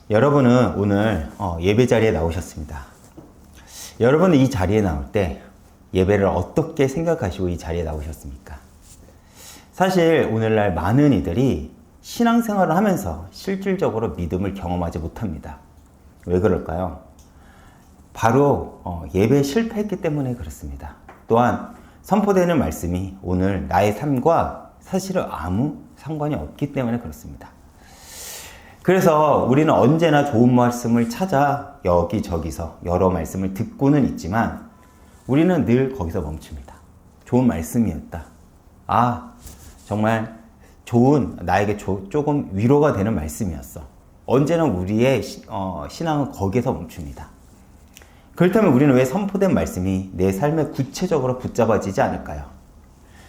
여러분은 오늘 예배 자리에 나오셨습니다. 여러분은 이 자리에 나올 때 예배를 어떻게 생각하시고 이 자리에 나오셨습니까? 사실 오늘날 많은 이들이 신앙생활을 하면서 실질적으로 믿음을 경험하지 못합니다. 왜 그럴까요? 바로 예배에 실패했기 때문에 그렇습니다. 또한 선포되는 말씀이 오늘 나의 삶과 사실은 아무 상관이 없기 때문에 그렇습니다. 그래서 우리는 언제나 좋은 말씀을 찾아 여기저기서 여러 말씀을 듣고는 있지만 우리는 늘 거기서 멈춥니다. 좋은 말씀이었다. 정말 좋은, 나에게 조금 위로가 되는 말씀이었어. 언제나 우리의 신앙은 거기에서 멈춥니다. 그렇다면 우리는 왜 선포된 말씀이 내 삶에 구체적으로 붙잡아지지 않을까요?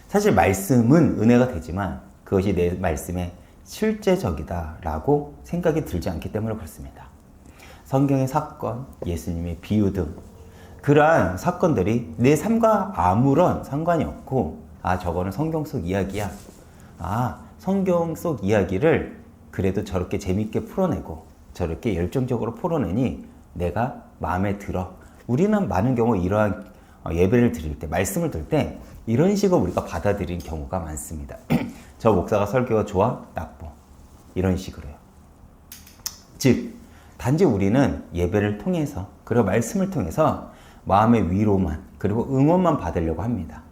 사실 말씀은 은혜가 되지만 그것이 내 말씀에 실제적이다라고 생각이 들지 않기 때문에 그렇습니다. 성경의 사건, 예수님의 비유 등 그러한 사건들이 내 삶과 아무런 상관이 없고 저거는 성경 속 이야기야. 성경 속 이야기를 그래도 저렇게 재밌게 풀어내고 저렇게 열정적으로 풀어내니 내가 마음에 들어. 우리는 많은 경우 이러한 예배를 드릴 때, 말씀을 들을 때 이런 식으로 우리가 받아들이는 경우가 많습니다. 저 목사가 설교가 좋아? 나빠. 이런 식으로요. 즉, 단지 우리는 예배를 통해서 그리고 말씀을 통해서 마음의 위로만 그리고 응원만 받으려고 합니다.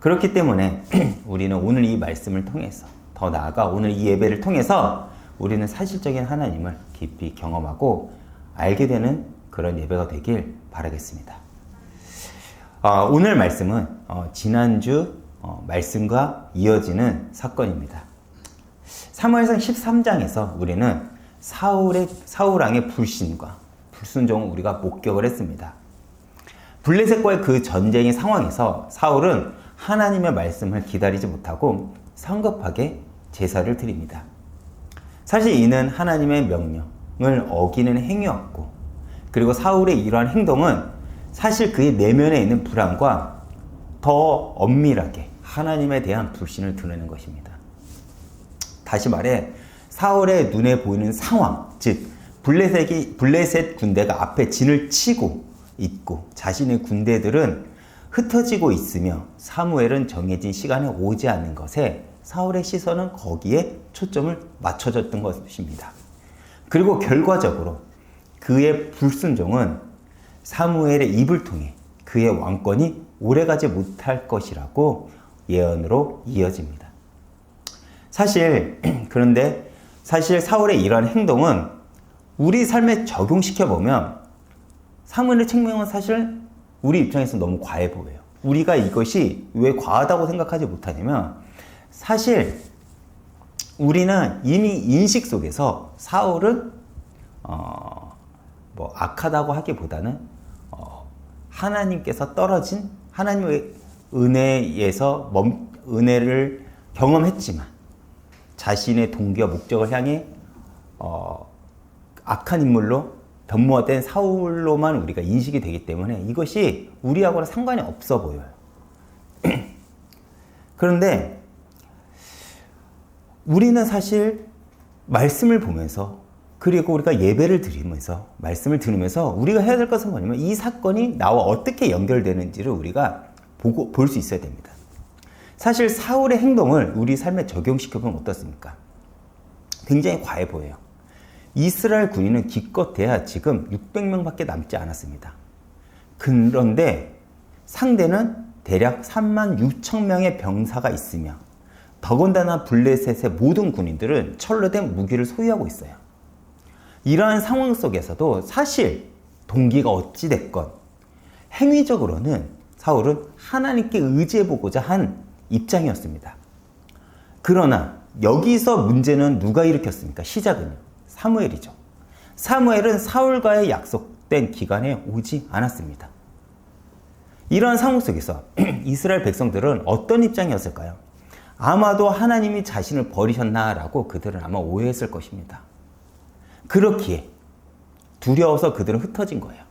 그렇기 때문에 우리는 오늘 이 말씀을 통해서 더 나아가 오늘 이 예배를 통해서 우리는 사실적인 하나님을 깊이 경험하고 알게 되는 그런 예배가 되길 바라겠습니다. 오늘 말씀은 지난주 말씀과 이어지는 사건입니다. 사무엘상 13장에서 우리는 사울왕의 불신과 불순종을 우리가 목격을 했습니다. 블레셋과의 그 전쟁의 상황에서 사울은 하나님의 말씀을 기다리지 못하고 성급하게 제사를 드립니다. 사실 이는 하나님의 명령을 어기는 행위였고, 그리고 사울의 이러한 행동은 사실 그의 내면에 있는 불안과 더 엄밀하게 하나님에 대한 불신을 드러내는 것입니다. 다시 말해 사울의 눈에 보이는 상황, 즉 블레셋 군대가 앞에 진을 치고 있고 자신의 군대들은 흩어지고 있으며 사무엘은 정해진 시간에 오지 않는 것에 사울의 시선은 거기에 초점을 맞춰졌던 것입니다. 그리고 결과적으로 그의 불순종은 사무엘의 입을 통해 그의 왕권이 오래가지 못할 것이라고 예언으로 이어집니다. 그런데 사실 사울의 이러한 행동은 우리 삶에 적용시켜보면 사무엘의 책명은 사실 우리 입장에서 너무 과해 보여요. 우리가 이것이 왜 과하다고 생각하지 못하냐면 사실 우리는 이미 인식 속에서 사울은 악하다고 하기보다는 하나님께서 떨어진 하나님의 은혜에서 은혜를 경험했지만 자신의 동기와 목적을 향해 악한 인물로 변모된 사울로만 우리가 인식이 되기 때문에 이것이 우리하고는 상관이 없어 보여요. 그런데 우리는 사실 말씀을 보면서 그리고 우리가 예배를 드리면서 말씀을 들으면서 우리가 해야 될 것은 뭐냐면 이 사건이 나와 어떻게 연결되는지를 우리가 볼 수 있어야 됩니다. 사실 사울의 행동을 우리 삶에 적용시켜보면 어떻습니까? 굉장히 과해 보여요. 이스라엘 군인은 기껏해야 지금 600명밖에 남지 않았습니다. 그런데 상대는 대략 3만 6천 명의 병사가 있으며 더군다나 블레셋의 모든 군인들은 철로 된 무기를 소유하고 있어요. 이러한 상황 속에서도 사실 동기가 어찌됐건 행위적으로는 사울은 하나님께 의지해보고자 한 입장이었습니다. 그러나 여기서 문제는 누가 일으켰습니까? 시작은요. 사무엘이죠. 사무엘은 사울과의 약속된 기간에 오지 않았습니다. 이러한 상황 속에서 이스라엘 백성들은 어떤 입장이었을까요? 아마도 하나님이 자신을 버리셨나라고 그들은 아마 오해했을 것입니다. 그렇기에 두려워서 그들은 흩어진 거예요.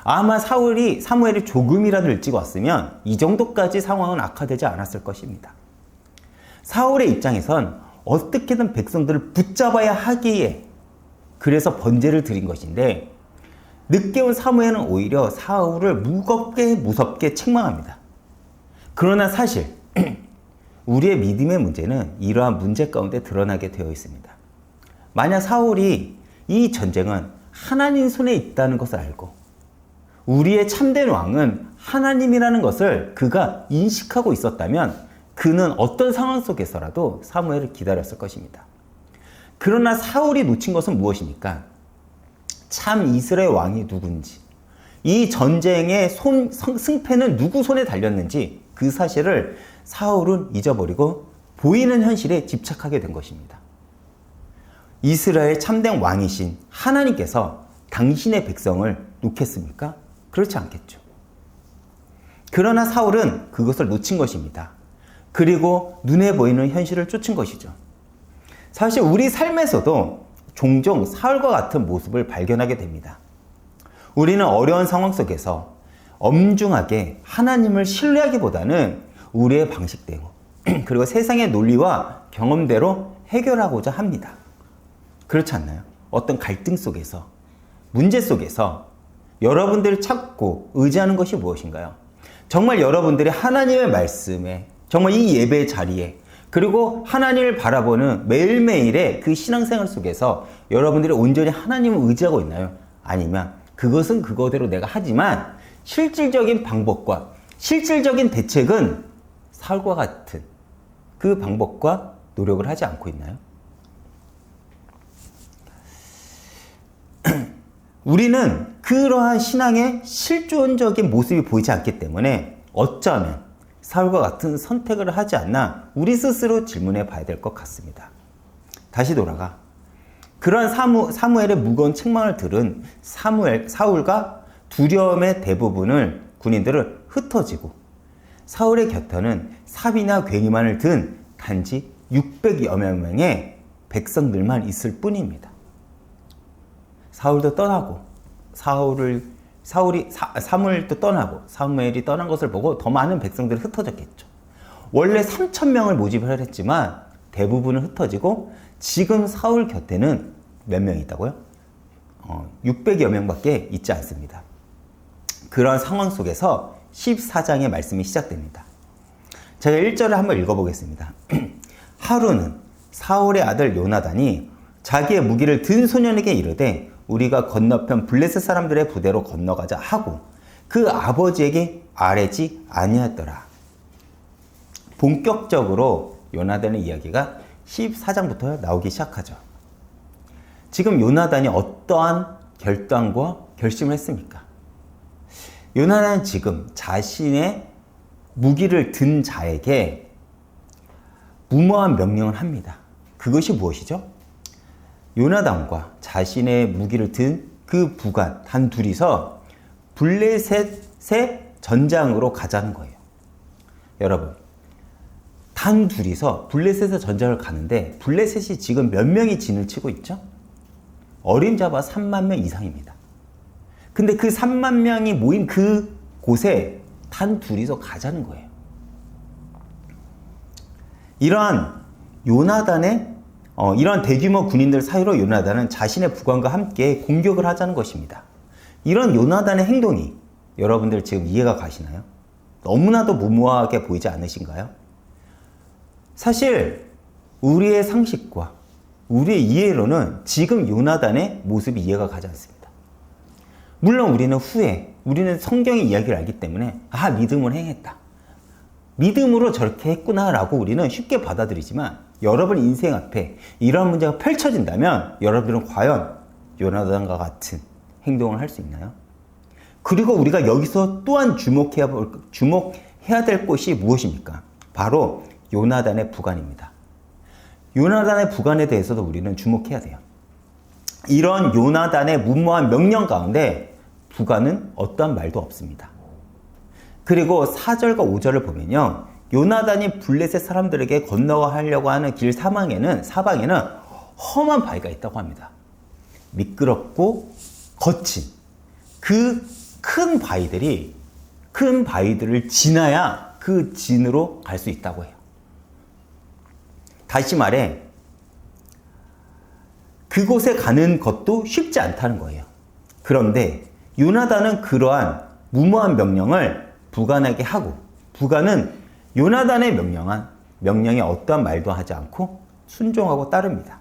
아마 사무엘이 조금이라도 일찍 왔으면 이 정도까지 상황은 악화되지 않았을 것입니다. 사울의 입장에선 어떻게든 백성들을 붙잡아야 하기에 그래서 번제를 드린 것인데 늦게 온 사무엘은 오히려 사울을 무섭게 책망합니다. 그러나 사실 우리의 믿음의 문제는 이러한 문제 가운데 드러나게 되어 있습니다. 만약 사울이 이 전쟁은 하나님 손에 있다는 것을 알고 우리의 참된 왕은 하나님이라는 것을 그가 인식하고 있었다면 그는 어떤 상황 속에서라도 사무엘을 기다렸을 것입니다. 그러나 사울이 놓친 것은 무엇입니까? 참 이스라엘 왕이 누군지, 이 전쟁의 승패는 누구 손에 달렸는지 그 사실을 사울은 잊어버리고 보이는 현실에 집착하게 된 것입니다. 이스라엘 참된 왕이신 하나님께서 당신의 백성을 놓겠습니까? 그렇지 않겠죠. 그러나 사울은 그것을 놓친 것입니다. 그리고 눈에 보이는 현실을 쫓은 것이죠. 사실 우리 삶에서도 종종 사울과 같은 모습을 발견하게 됩니다. 우리는 어려운 상황 속에서 엄중하게 하나님을 신뢰하기보다는 우리의 방식대로 그리고 세상의 논리와 경험대로 해결하고자 합니다. 그렇지 않나요? 어떤 갈등 속에서, 문제 속에서 여러분들이 찾고 의지하는 것이 무엇인가요? 정말 여러분들이 하나님의 말씀에, 정말 이 예배 자리에, 그리고 하나님을 바라보는 매일매일의 그 신앙생활 속에서 여러분들이 온전히 하나님을 의지하고 있나요? 아니면 그것은 그거대로 내가 하지만 실질적인 방법과 실질적인 대책은 사울과 같은 그 방법과 노력을 하지 않고 있나요? 우리는 그러한 신앙의 실존적인 모습이 보이지 않기 때문에 어쩌면 사울과 같은 선택을 하지 않나 우리 스스로 질문해 봐야 될 것 같습니다. 다시 돌아가 그러한 사무엘의 무거운 책망을 들은 사울과 두려움의 대부분을 군인들을 흩어지고 사울의 곁에는 삽이나 괭이만을 든 단지 600여 명의 백성들만 있을 뿐입니다. 사울도 떠나고 사무엘도 떠나고 사무엘이 떠난 것을 보고 더 많은 백성들이 흩어졌겠죠. 원래 3,000명을 모집을 했지만 대부분은 흩어지고 지금 사울 곁에는 몇 명 있다고요? 600여 명밖에 있지 않습니다. 그런 상황 속에서 14장의 말씀이 시작됩니다. 제가 1절을 한번 읽어보겠습니다. 하루는 사울의 아들 요나단이 자기의 무기를 든 소년에게 이르되 우리가 건너편 블레셋 사람들의 부대로 건너가자 하고 그 아버지에게 아뢰지 아니하였더라. 본격적으로 요나단의 이야기가 14장부터 나오기 시작하죠. 지금 요나단이 어떠한 결단과 결심을 했습니까? 요나단은 지금 자신의 무기를 든 자에게 무모한 명령을 합니다. 그것이 무엇이죠? 요나단과 자신의 무기를 든 그 부관 단 둘이서 블레셋의 전장으로 가자는 거예요. 여러분, 단 둘이서 블레셋의 전장을 가는데 블레셋이 지금 몇 명이 진을 치고 있죠? 어림잡아 3만 명 이상입니다. 근데 그 3만 명이 모인 그 곳에 단 둘이서 가자는 거예요. 이러한 대규모 군인들 사이로 요나단은 자신의 부관과 함께 공격을 하자는 것입니다. 이런 요나단의 행동이 여러분들 지금 이해가 가시나요? 너무나도 무모하게 보이지 않으신가요? 사실 우리의 상식과 우리의 이해로는 지금 요나단의 모습이 이해가 가지 않습니다. 물론 우리는 성경의 이야기를 알기 때문에 믿음을 행했다. 믿음으로 저렇게 했구나라고 우리는 쉽게 받아들이지만 여러분 인생 앞에 이러한 문제가 펼쳐진다면 여러분들은 과연 요나단과 같은 행동을 할 수 있나요? 그리고 우리가 여기서 또한 주목해야 될 것이 무엇입니까? 바로 요나단의 부관입니다. 요나단의 부관에 대해서도 우리는 주목해야 돼요. 이런 요나단의 무모한 명령 가운데 부관은 어떠한 말도 없습니다. 그리고 4절과 5절을 보면요. 요나단이 블레셋 사람들에게 건너가려고 하는 길 사방에는 험한 바위가 있다고 합니다. 미끄럽고 거친 그 큰 바위들을 지나야 그 진으로 갈 수 있다고 해요. 다시 말해 그곳에 가는 것도 쉽지 않다는 거예요. 그런데 요나단은 그러한 무모한 명령을 부간에게 하고, 부간은 요나단의 명령에 어떠한 말도 하지 않고 순종하고 따릅니다.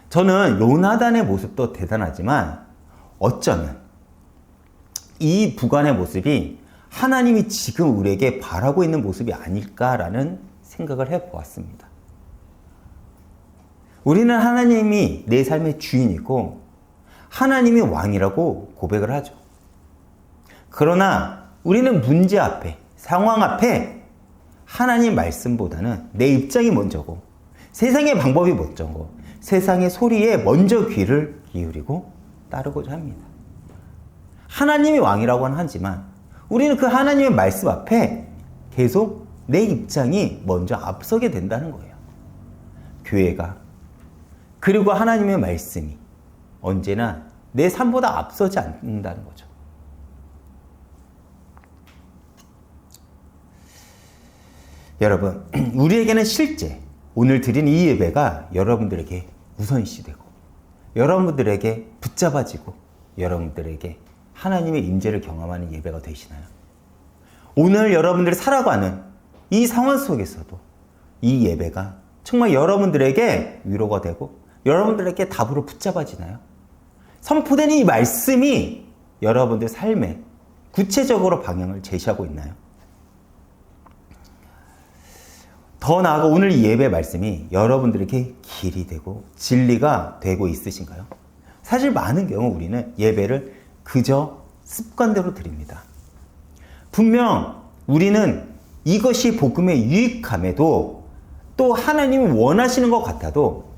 저는 요나단의 모습도 대단하지만 어쩌면 이 부간의 모습이 하나님이 지금 우리에게 바라고 있는 모습이 아닐까라는 생각을 해보았습니다. 우리는 하나님이 내 삶의 주인이고 하나님이 왕이라고 고백을 하죠. 그러나 우리는 문제 앞에, 상황 앞에 하나님 말씀보다는 내 입장이 먼저고 세상의 방법이 먼저고 세상의 소리에 먼저 귀를 기울이고 따르고자 합니다. 하나님이 왕이라고는 하지만 우리는 그 하나님의 말씀 앞에 계속 내 입장이 먼저 앞서게 된다는 거예요. 교회가, 그리고 하나님의 말씀이 언제나 내 삶보다 앞서지 않는다는 거죠. 여러분, 우리에게는 실제 오늘 드린 이 예배가 여러분들에게 우선시되고 여러분들에게 붙잡아지고 여러분들에게 하나님의 임재를 경험하는 예배가 되시나요? 오늘 여러분들이 살아가는 이 상황 속에서도 이 예배가 정말 여러분들에게 위로가 되고 여러분들에게 답으로 붙잡아지나요? 선포되는 이 말씀이 여러분들 삶에 구체적으로 방향을 제시하고 있나요? 더 나아가 오늘 이 예배 말씀이 여러분들에게 길이 되고 진리가 되고 있으신가요? 사실 많은 경우 우리는 예배를 그저 습관대로 드립니다. 분명 우리는 이것이 복음의 유익함에도 또 하나님이 원하시는 것 같아도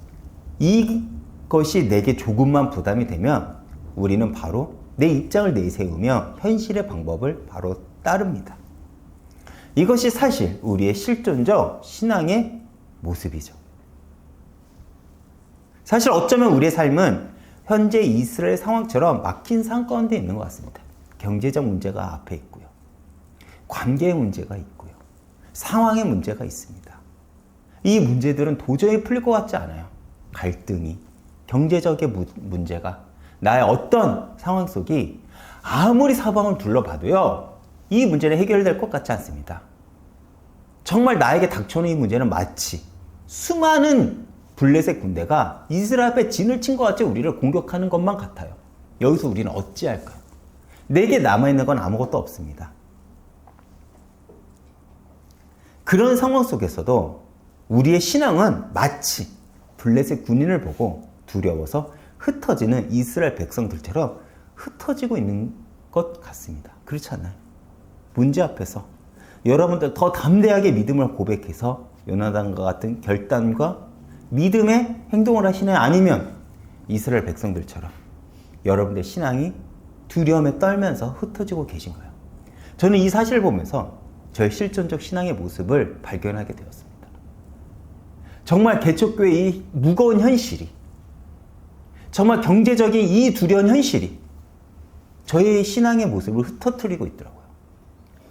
이것이 내게 조금만 부담이 되면 우리는 바로 내 입장을 내세우며 현실의 방법을 바로 따릅니다. 이것이 사실 우리의 실존적 신앙의 모습이죠. 사실 어쩌면 우리의 삶은 현재 이스라엘 상황처럼 막힌 상황 가운데 있는 것 같습니다. 경제적 문제가 앞에 있고요. 관계의 문제가 있고요. 상황의 문제가 있습니다. 이 문제들은 도저히 풀릴 것 같지 않아요. 갈등이, 경제적인 문제가 나의 어떤 상황 속이 아무리 사방을 둘러봐도요. 이 문제는 해결될 것 같지 않습니다. 정말 나에게 닥쳐오는 이 문제는 마치 수많은 블레셋 군대가 이스라엘 앞에 진을 친 것 같이 우리를 공격하는 것만 같아요. 여기서 우리는 어찌할까요? 내게 남아있는 건 아무것도 없습니다. 그런 상황 속에서도 우리의 신앙은 마치 블레셋 군인을 보고 두려워서 흩어지는 이스라엘 백성들처럼 흩어지고 있는 것 같습니다. 그렇지 않나요? 문제 앞에서 여러분들 더 담대하게 믿음을 고백해서 요나단과 같은 결단과 믿음의 행동을 하시나요? 아니면 이스라엘 백성들처럼 여러분들 신앙이 두려움에 떨면서 흩어지고 계신가요? 저는 이 사실을 보면서 저의 실존적 신앙의 모습을 발견하게 되었습니다. 정말 개척교회의 이 무거운 현실이, 정말 경제적인 이 두려운 현실이 저의 신앙의 모습을 흩어뜨리고 있더라고요.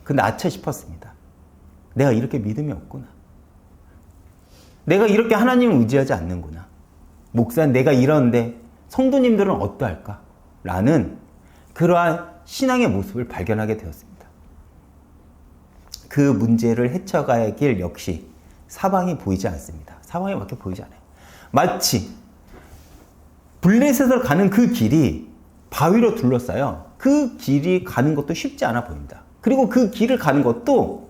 근데 아차 싶었습니다. 내가 이렇게 믿음이 없구나. 내가 이렇게 하나님을 의지하지 않는구나. 목사는 내가 이러는데 성도님들은 어떠할까? 라는 그러한 신앙의 모습을 발견하게 되었습니다. 그 문제를 헤쳐가야 할 길 역시 사방이 보이지 않습니다. 사방에 밖에 보이지 않아요. 마치 블레셋을 가는 그 길이 바위로 둘러싸여 그 길이 가는 것도 쉽지 않아 보입니다. 그리고 그 길을 가는 것도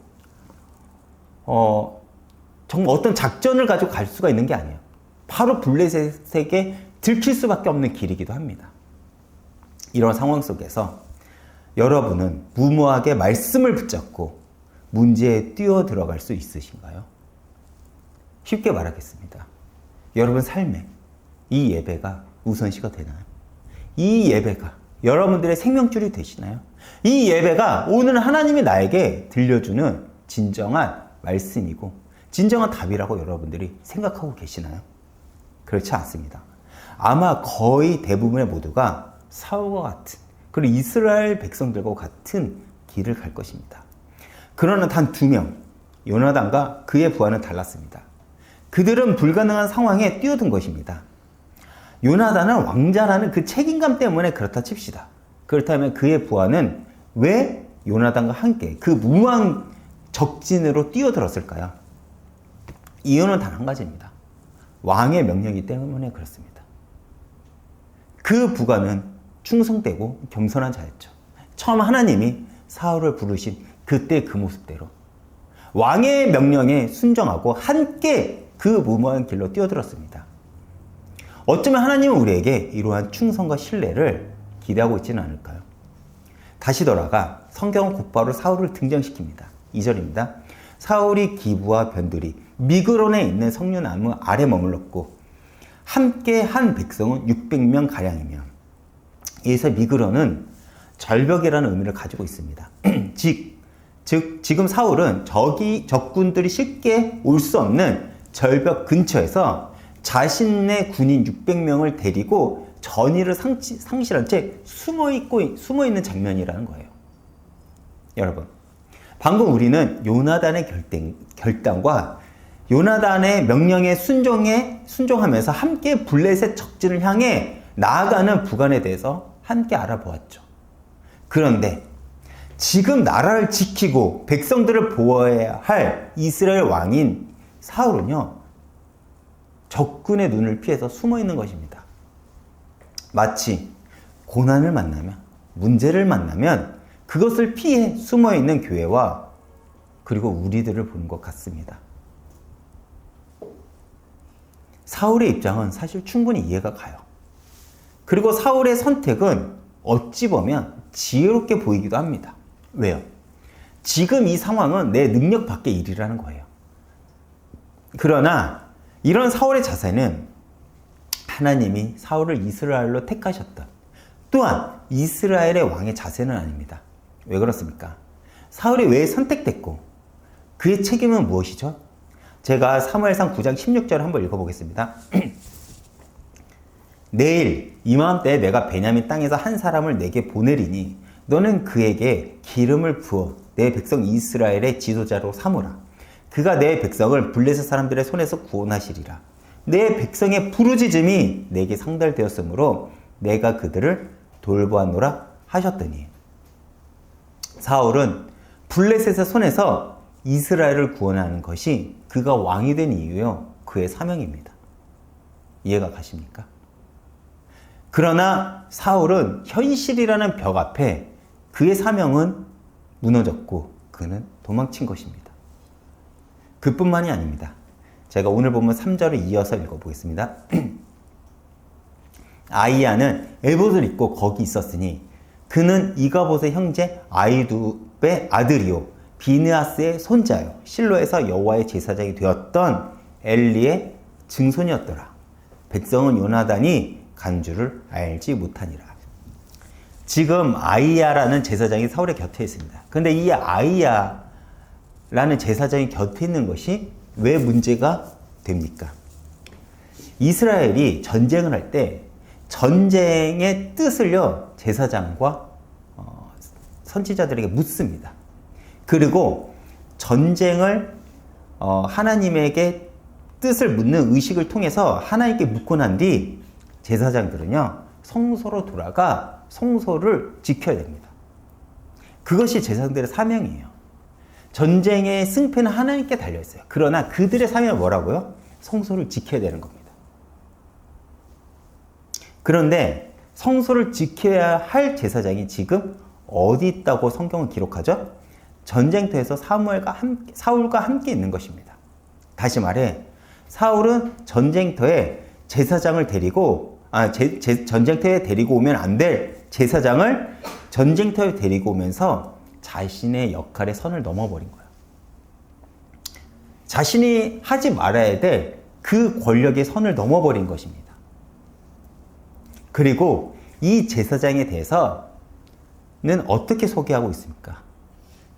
정말 어떤 작전을 가지고 갈 수가 있는 게 아니에요. 바로 블레셋에게 들킬 수밖에 없는 길이기도 합니다. 이런 상황 속에서 여러분은 무모하게 말씀을 붙잡고 문제에 뛰어 들어갈 수 있으신가요? 쉽게 말하겠습니다. 여러분 삶에 이 예배가 우선시가 되나요? 이 예배가 여러분들의 생명줄이 되시나요? 이 예배가 오늘 하나님이 나에게 들려주는 진정한 말씀이고 진정한 답이라고 여러분들이 생각하고 계시나요? 그렇지 않습니다. 아마 거의 대부분의 모두가 사울과 같은, 그리고 이스라엘 백성들과 같은 길을 갈 것입니다. 그러나 단 2명, 요나단과 그의 부하는 달랐습니다. 그들은 불가능한 상황에 뛰어든 것입니다. 요나단은 왕자라는 그 책임감 때문에 그렇다 칩시다. 그렇다면 그의 부하는 왜 요나단과 함께 그 무모한 적진으로 뛰어들었을까요? 이유는 단 한 가지입니다. 왕의 명령이기 때문에 그렇습니다. 그 부하는 충성되고 겸손한 자였죠. 처음 하나님이 사울을 부르신 그때 그 모습대로 왕의 명령에 순종하고 함께 그 무모한 길로 뛰어들었습니다. 어쩌면 하나님은 우리에게 이러한 충성과 신뢰를 기대하고 있지는 않을까요? 다시 돌아가 성경은 곧바로 사울을 등장시킵니다. 2절입니다. 사울이 기브와 변두리 미그론에 있는 석류나무 아래 머물렀고 함께 한 백성은 600명 가량이며, 여기서 미그론은 절벽이라는 의미를 가지고 있습니다. 즉 지금 사울은 적군들이 쉽게 올 수 없는 절벽 근처에서 자신의 군인 600명을 데리고 전의를 상실한 채 숨어 있는 장면이라는 거예요. 여러분, 방금 우리는 요나단의 결단과 요나단의 명령에 순종하면서 함께 블레셋 적진을 향해 나아가는 부관에 대해서 함께 알아보았죠. 그런데 지금 나라를 지키고 백성들을 보호해야 할 이스라엘 왕인 사울은요, 적군의 눈을 피해서 숨어 있는 것입니다. 마치 고난을 만나면, 문제를 만나면 그것을 피해 숨어 있는 교회와 그리고 우리들을 보는 것 같습니다. 사울의 입장은 사실 충분히 이해가 가요. 그리고 사울의 선택은 어찌 보면 지혜롭게 보이기도 합니다. 왜요? 지금 이 상황은 내 능력 밖의 일이라는 거예요. 그러나 이런 사울의 자세는 하나님이 사울을 이스라엘로 택하셨던, 또한 이스라엘의 왕의 자세는 아닙니다. 왜 그렇습니까? 사울이 왜 선택됐고 그의 책임은 무엇이죠? 제가 사무엘상 9장 16절을 한번 읽어보겠습니다. 내일 이맘때에 내가 베냐민 땅에서 한 사람을 내게 보내리니 너는 그에게 기름을 부어 내 백성 이스라엘의 지도자로 삼으라. 그가 내 백성을 블레셋 사람들의 손에서 구원하시리라. 내 백성의 부르짖음이 내게 상달되었으므로 내가 그들을 돌보았노라 하셨더니, 사울은 블레셋의 손에서 이스라엘을 구원하는 것이 그가 왕이 된 이유요, 그의 사명입니다. 이해가 가십니까? 그러나 사울은 현실이라는 벽 앞에 그의 사명은 무너졌고 그는 도망친 것입니다. 그뿐만이 아닙니다. 제가 오늘 보면 3절을 이어서 읽어보겠습니다. 아이야는 에봇을 입고 거기 있었으니 그는 이가봇의 형제 아이두의 아들이요 비느하스의 손자요 실로에서 여호와의 제사장이 되었던 엘리의 증손이었더라. 백성은 요나단이 간 줄을 알지 못하니라. 지금 아이야라는 제사장이 사울의 곁에 있습니다. 그런데 이 아이야라는 제사장이 곁에 있는 것이 왜 문제가 됩니까? 이스라엘이 전쟁을 할 때 전쟁의 뜻을요, 제사장과 선지자들에게 묻습니다. 그리고 전쟁을 하나님에게 뜻을 묻는 의식을 통해서 하나님께 묻고 난 뒤 제사장들은요, 성소로 돌아가 성소를 지켜야 됩니다. 그것이 제사장들의 사명이에요. 전쟁의 승패는 하나님께 달려있어요. 그러나 그들의 사명은 뭐라고요? 성소를 지켜야 되는 겁니다. 그런데 성소를 지켜야 할 제사장이 지금 어디 있다고 성경은 기록하죠? 전쟁터에서 사울과 함께 있는 것입니다. 다시 말해, 사울은 전쟁터에 제사장을 데리고, 전쟁터에 데리고 오면 안 될 제사장을 전쟁터에 데리고 오면서 자신의 역할의 선을 넘어버린 거예요. 자신이 하지 말아야 될 그 권력의 선을 넘어버린 것입니다. 그리고 이 제사장에 대해서는 어떻게 소개하고 있습니까?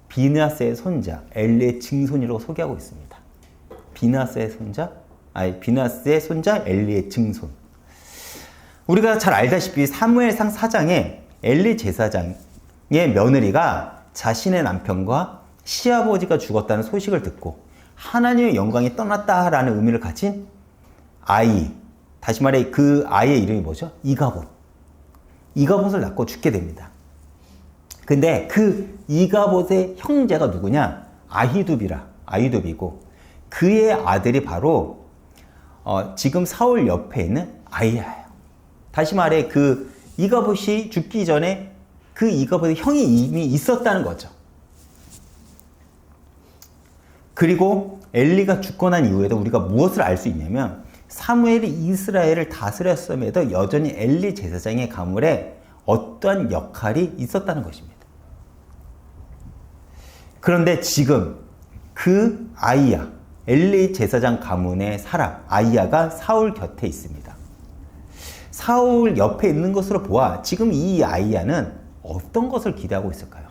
비느하스의 손자, 엘리의 증손이라고 소개하고 있습니다. 비느하스의 손자, 엘리의 증손. 우리가 잘 알다시피 사무엘상 4장에 엘리 제사장의 며느리가 자신의 남편과 시아버지가 죽었다는 소식을 듣고 하나님의 영광이 떠났다라는 의미를 가진 다시 말해 그 아이의 이름이 뭐죠? 이가봇. 이가봇을 낳고 죽게 됩니다. 근데 그 이가봇의 형제가 누구냐? 아히둡이고 그의 아들이 바로 지금 사울 옆에 있는 아이야예요. 다시 말해 그 이가봇이 죽기 전에 그 이가봇의 형이 이미 있었다는 거죠. 그리고 엘리가 죽고 난 이후에도 우리가 무엇을 알 수 있냐면 사무엘이 이스라엘을 다스렸음에도 여전히 엘리 제사장의 가문에 어떠한 역할이 있었다는 것입니다. 그런데 지금 그 아이야, 엘리 제사장 가문의 사람 아이야가 사울 곁에 있습니다. 사울 옆에 있는 것으로 보아 지금 이 아이야는 어떤 것을 기대하고 있을까요?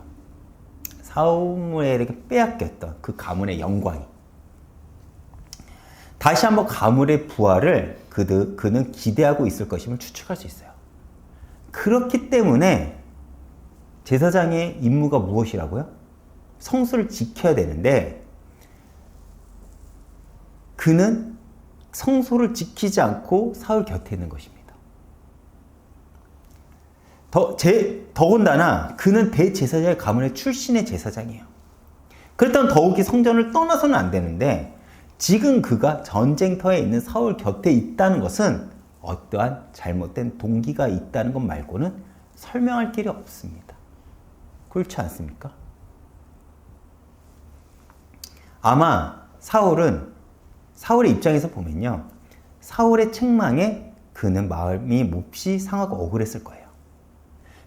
사무엘에게 빼앗겼던 그 가문의 영광이 다시 한번 가문의 부활을 그는 기대하고 있을 것임을 추측할 수 있어요. 그렇기 때문에 제사장의 임무가 무엇이라고요? 성수를 지켜야 되는데 그는 성소를 지키지 않고 사울 곁에 있는 것입니다. 더군다나 그는 대제사장의 가문의 출신의 제사장이에요. 그렇다면 더욱이 성전을 떠나서는 안 되는데 지금 그가 전쟁터에 있는 사울 곁에 있다는 것은 어떠한 잘못된 동기가 있다는 것 말고는 설명할 길이 없습니다. 그렇지 않습니까? 아마 사울의 입장에서 보면요. 사울의 책망에 그는 마음이 몹시 상하고 억울했을 거예요.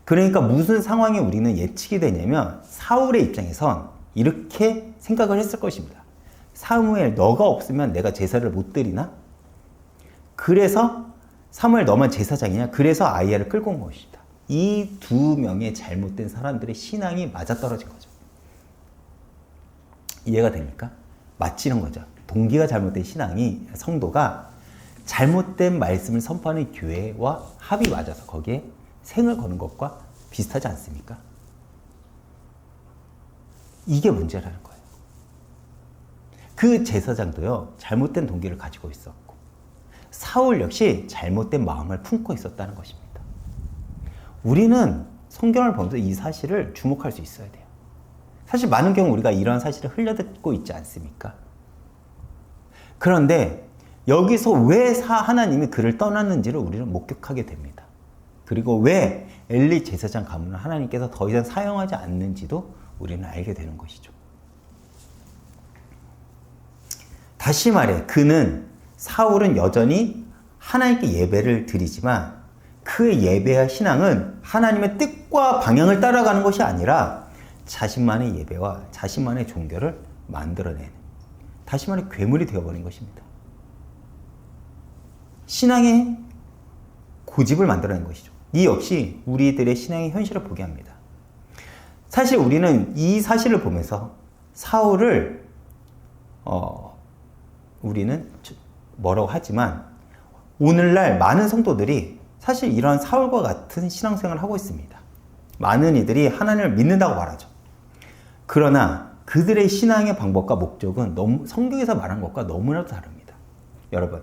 그러니까 무슨 상황이 우리는 예측이 되냐면 사울의 입장에선 이렇게 생각을 했을 것입니다. 사무엘 너가 없으면 내가 제사를 못 드리나? 그래서 사무엘 너만 제사장이냐? 그래서 아이야를 끌고 온 것이다. 이 두 명의 잘못된 사람들의 신앙이 맞아떨어진 거죠. 이해가 됩니까? 맞지는 거죠. 동기가 잘못된 신앙이 성도가 잘못된 말씀을 선포하는 교회와 합이 맞아서 거기에 생을 거는 것과 비슷하지 않습니까? 이게 문제라는 거예요. 그 제사장도요, 잘못된 동기를 가지고 있었고, 사울 역시 잘못된 마음을 품고 있었다는 것입니다. 우리는 성경을 보면서 이 사실을 주목할 수 있어야 돼요. 사실 많은 경우 우리가 이런 사실을 흘려듣고 있지 않습니까? 그런데 여기서 왜 하나님이 그를 떠났는지를 우리는 목격하게 됩니다. 그리고 왜 엘리 제사장 가문을 하나님께서 더 이상 사용하지 않는지도 우리는 알게 되는 것이죠. 다시 말해 사울은 여전히 하나님께 예배를 드리지만 그의 예배와 신앙은 하나님의 뜻과 방향을 따라가는 것이 아니라 자신만의 예배와 자신만의 종교를 만들어내는, 다시 말해 괴물이 되어버린 것입니다. 신앙의 고집을 만들어낸 것이죠. 이 역시 우리들의 신앙의 현실을 보게 합니다. 사실 우리는 이 사실을 보면서 사울을 우리는 뭐라고 하지만 오늘날 많은 성도들이 사실 이런 사울과 같은 신앙생활을 하고 있습니다. 많은 이들이 하나님을 믿는다고 말하죠. 그러나 그들의 신앙의 방법과 목적은 성경에서 말한 것과 너무나도 다릅니다. 여러분,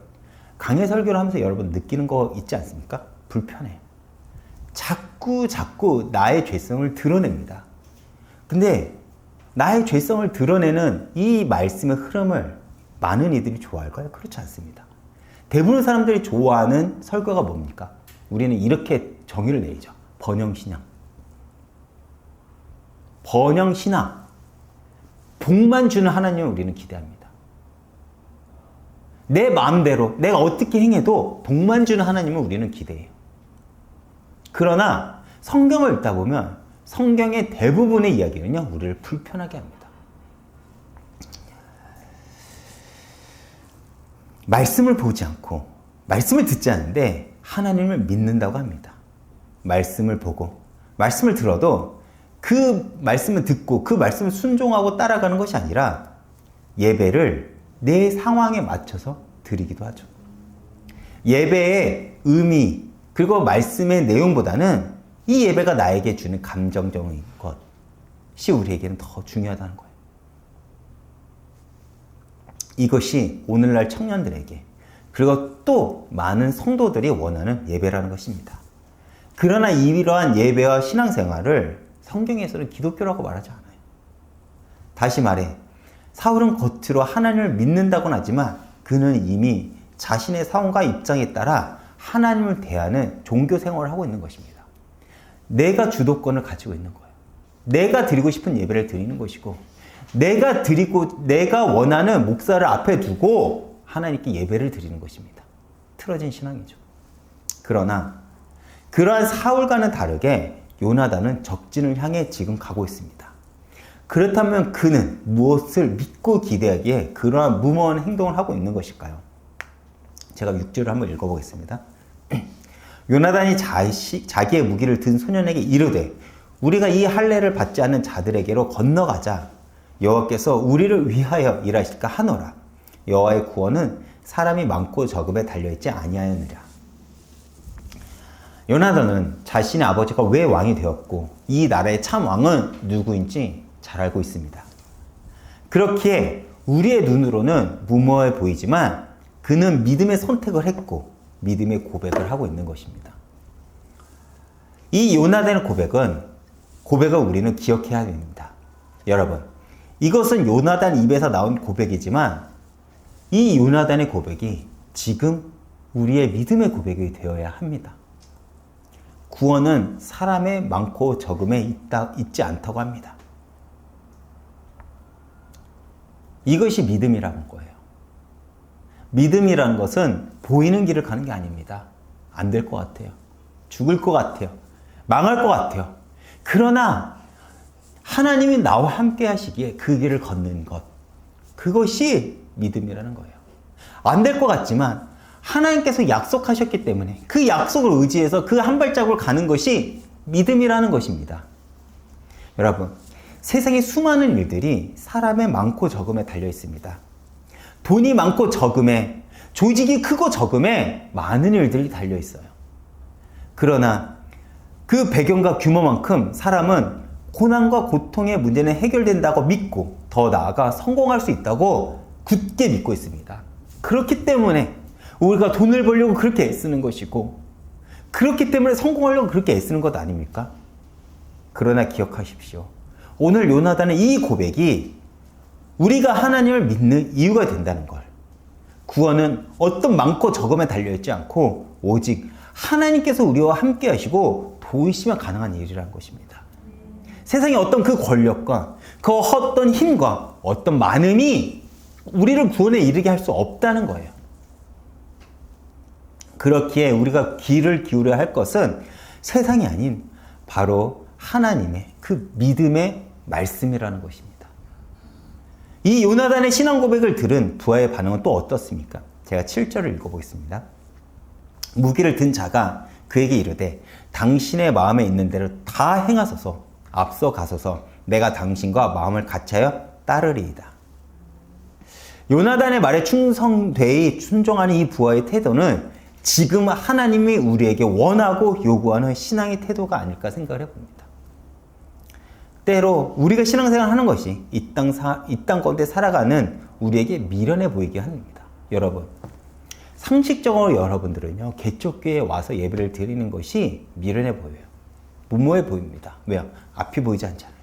강해 설교를 하면서 여러분 느끼는 거 있지 않습니까? 불편해요. 자꾸 나의 죄성을 드러냅니다. 근데 나의 죄성을 드러내는 이 말씀의 흐름을 많은 이들이 좋아할까요? 그렇지 않습니다. 대부분 사람들이 좋아하는 설교가 뭡니까? 우리는 이렇게 정의를 내리죠. 번영신앙. 번영신앙. 복만 주는 하나님을 우리는 기대합니다. 내 마음대로 내가 어떻게 행해도 복만 주는 하나님을 우리는 기대해요. 그러나 성경을 읽다 보면 성경의 대부분의 이야기는요, 우리를 불편하게 합니다. 말씀을 보지 않고 말씀을 듣지 않는데 하나님을 믿는다고 합니다. 말씀을 보고 말씀을 들어도 그 말씀을 듣고 그 말씀을 순종하고 따라가는 것이 아니라 예배를 내 상황에 맞춰서 드리기도 하죠. 예배의 의미 그리고 말씀의 내용보다는 이 예배가 나에게 주는 감정적인 것이 우리에게는 더 중요하다는 거예요. 이것이 오늘날 청년들에게, 그리고 또 많은 성도들이 원하는 예배라는 것입니다. 그러나 이러한 예배와 신앙생활을 성경에서는 기독교라고 말하지 않아요. 다시 말해 사울은 겉으로 하나님을 믿는다고는 하지만 그는 이미 자신의 상황과 입장에 따라 하나님을 대하는 종교 생활을 하고 있는 것입니다. 내가 주도권을 가지고 있는 거예요. 내가 드리고 싶은 예배를 드리는 것이고 내가 원하는 목사를 앞에 두고 하나님께 예배를 드리는 것입니다. 틀어진 신앙이죠. 그러나 그러한 사울과는 다르게 요나단은 적진을 향해 지금 가고 있습니다. 그렇다면 그는 무엇을 믿고 기대하기에 그러한 무모한 행동을 하고 있는 것일까요? 제가 6절을 한번 읽어보겠습니다. 요나단이 자기의 무기를 든 소년에게 이르되 우리가 이 할례를 받지 않는 자들에게로 건너가자. 여호와께서 우리를 위하여 일하실까 하노라. 여호와의 구원은 사람이 많고 적음에 달려있지 아니하였느냐. 요나단은 자신의 아버지가 왜 왕이 되었고 이 나라의 참 왕은 누구인지 잘 알고 있습니다. 그렇기에 우리의 눈으로는 무모해 보이지만 그는 믿음의 선택을 했고 믿음의 고백을 하고 있는 것입니다. 이 요나단의 고백을 우리는 기억해야 됩니다. 여러분, 이것은 요나단 입에서 나온 고백이지만 이 요나단의 고백이 지금 우리의 믿음의 고백이 되어야 합니다. 구원은 사람의 많고 적음에 있지 않다고 합니다. 이것이 믿음이라는 거예요. 믿음이라는 것은 보이는 길을 가는 게 아닙니다. 안 될 것 같아요. 죽을 것 같아요. 망할 것 같아요. 그러나 하나님이 나와 함께 하시기에 그 길을 걷는 것. 그것이 믿음이라는 거예요. 안 될 것 같지만 하나님께서 약속하셨기 때문에 그 약속을 의지해서 그 한 발자국을 가는 것이 믿음이라는 것입니다. 여러분, 세상에 수많은 일들이 사람의 많고 적음에 달려 있습니다. 돈이 많고 적음에, 조직이 크고 적음에 많은 일들이 달려 있어요. 그러나 그 배경과 규모만큼 사람은 고난과 고통의 문제는 해결된다고 믿고 더 나아가 성공할 수 있다고 굳게 믿고 있습니다. 그렇기 때문에 우리가 돈을 벌려고 그렇게 애쓰는 것이고 그렇기 때문에 성공하려고 그렇게 애쓰는 것 아닙니까? 그러나 기억하십시오. 오늘 요나단의 이 고백이 우리가 하나님을 믿는 이유가 된다는 걸. 구원은 어떤 많고 적음에 달려있지 않고 오직 하나님께서 우리와 함께 하시고 도우시면 가능한 일이라는 것입니다. 세상에 어떤 그 권력과 그 어떤 힘과 어떤 많음이 우리를 구원에 이르게 할 수 없다는 거예요. 그렇기에 우리가 귀를 기울여야 할 것은 세상이 아닌 바로 하나님의 그 믿음의 말씀이라는 것입니다. 이 요나단의 신앙 고백을 들은 부하의 반응은 또 어떻습니까? 제가 7절을 읽어보겠습니다. 무기를 든 자가 그에게 이르되 당신의 마음에 있는 대로 다 행하소서 앞서 가소서 내가 당신과 마음을 같이하여 따르리이다. 요나단의 말에 충성되이 순종하는 이 부하의 태도는 지금 하나님이 우리에게 원하고 요구하는 신앙의 태도가 아닐까 생각을 해봅니다. 때로 우리가 신앙생활을 하는 것이 이 땅 가운데 살아가는 우리에게 미련해 보이게 합니다. 여러분, 상식적으로 여러분들은요, 개척교회에 와서 예배를 드리는 것이 미련해 보여요. 무모해 보입니다. 왜요? 앞이 보이지 않잖아요.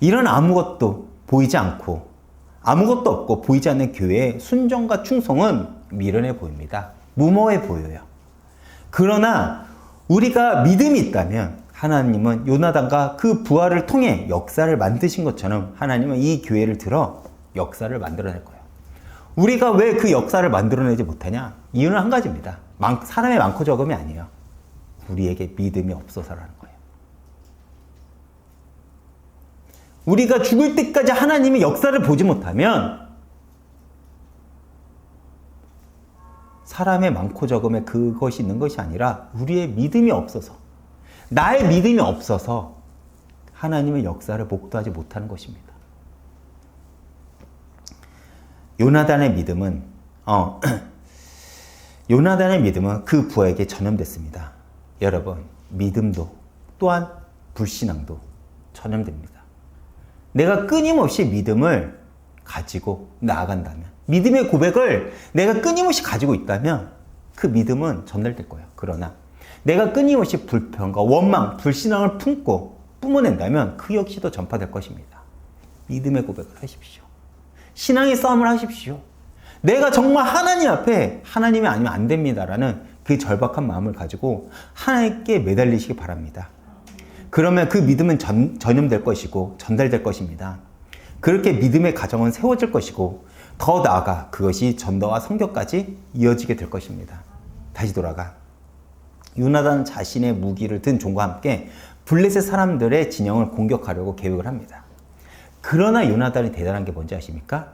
이런 아무것도 보이지 않고 아무것도 없고 보이지 않는 교회의 순종과 충성은 미련해 보입니다. 무모해 보여요. 그러나 우리가 믿음이 있다면 하나님은 요나단과 그 부하를 통해 역사를 만드신 것처럼 하나님은 이 교회를 들어 역사를 만들어낼 거예요. 우리가 왜 그 역사를 만들어내지 못하냐? 이유는 한 가지입니다. 사람의 많고 적음이 아니에요. 우리에게 믿음이 없어서라는 거예요. 우리가 죽을 때까지 하나님의 역사를 보지 못하면 사람의 많고 적음에 그것이 있는 것이 아니라 우리의 믿음이 없어서, 나의 믿음이 없어서 하나님의 역사를 목도하지 못하는 것입니다. 요나단의 믿음은 그 부하에게 전염됐습니다. 여러분, 믿음도 또한 불신앙도 전염됩니다. 내가 끊임없이 믿음을 가지고 나아간다면, 믿음의 고백을 내가 끊임없이 가지고 있다면 그 믿음은 전달될 거예요. 그러나 내가 끊임없이 불평과 원망, 불신앙을 품고 뿜어낸다면 그 역시도 전파될 것입니다. 믿음의 고백을 하십시오. 신앙의 싸움을 하십시오. 내가 정말 하나님 앞에 하나님이 아니면 안 됩니다라는 그 절박한 마음을 가지고 하나님께 매달리시기 바랍니다. 그러면 그 믿음은 전염될 것이고 전달될 것입니다. 그렇게 믿음의 가정은 세워질 것이고 더 나아가 그것이 전도와 선교까지 이어지게 될 것입니다. 다시 돌아가 요나단 자신의 무기를 든 종과 함께 블레셋 사람들의 진영을 공격하려고 계획을 합니다. 그러나 요나단이 대단한 게 뭔지 아십니까?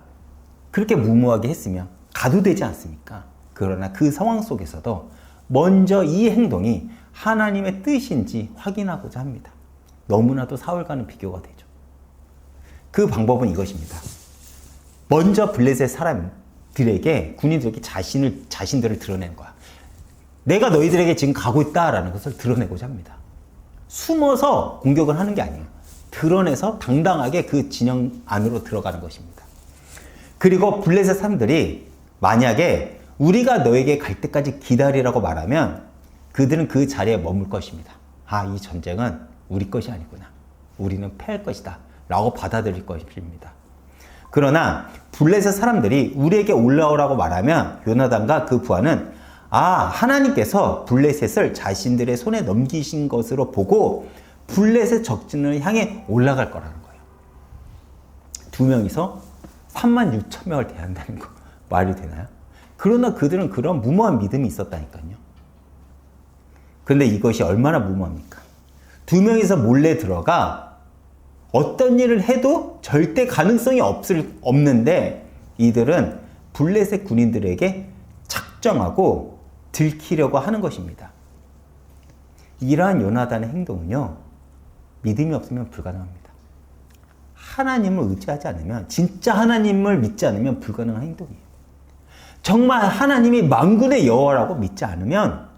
그렇게 무모하게 했으면 가도 되지 않습니까? 그러나 그 상황 속에서도 먼저 이 행동이 하나님의 뜻인지 확인하고자 합니다. 너무나도 사울과는 비교가 되죠. 그 방법은 이것입니다. 먼저 블레셋 사람들에게, 군인들에게 자신들을 드러내는 거야. 내가 너희들에게 지금 가고 있다라는 것을 드러내고자 합니다. 숨어서 공격을 하는 게 아니에요. 드러내서 당당하게 그 진영 안으로 들어가는 것입니다. 그리고 블레셋 사람들이 만약에 우리가 너에게 갈 때까지 기다리라고 말하면 그들은 그 자리에 머물 것입니다. 아, 이 전쟁은 우리 것이 아니구나. 우리는 패할 것이다. 라고 받아들일 것입니다. 그러나 블레셋 사람들이 우리에게 올라오라고 말하면 요나단과 그 부하는 하나님께서 블레셋을 자신들의 손에 넘기신 것으로 보고 블레셋 적진을 향해 올라갈 거라는 거예요. 두 명이서 36,000명을 대한다는 거 말이 되나요? 그러나 그들은 그런 무모한 믿음이 있었다니까요. 그런데 이것이 얼마나 무모합니까? 두 명이서 몰래 들어가 어떤 일을 해도 절대 가능성이 없는데 이들은 블레셋 군인들에게 작정하고 들키려고 하는 것입니다. 이러한 요나단의 행동은요, 믿음이 없으면 불가능합니다. 하나님을 의지하지 않으면, 진짜 하나님을 믿지 않으면 불가능한 행동이에요. 정말 하나님이 만군의 여호와라고 믿지 않으면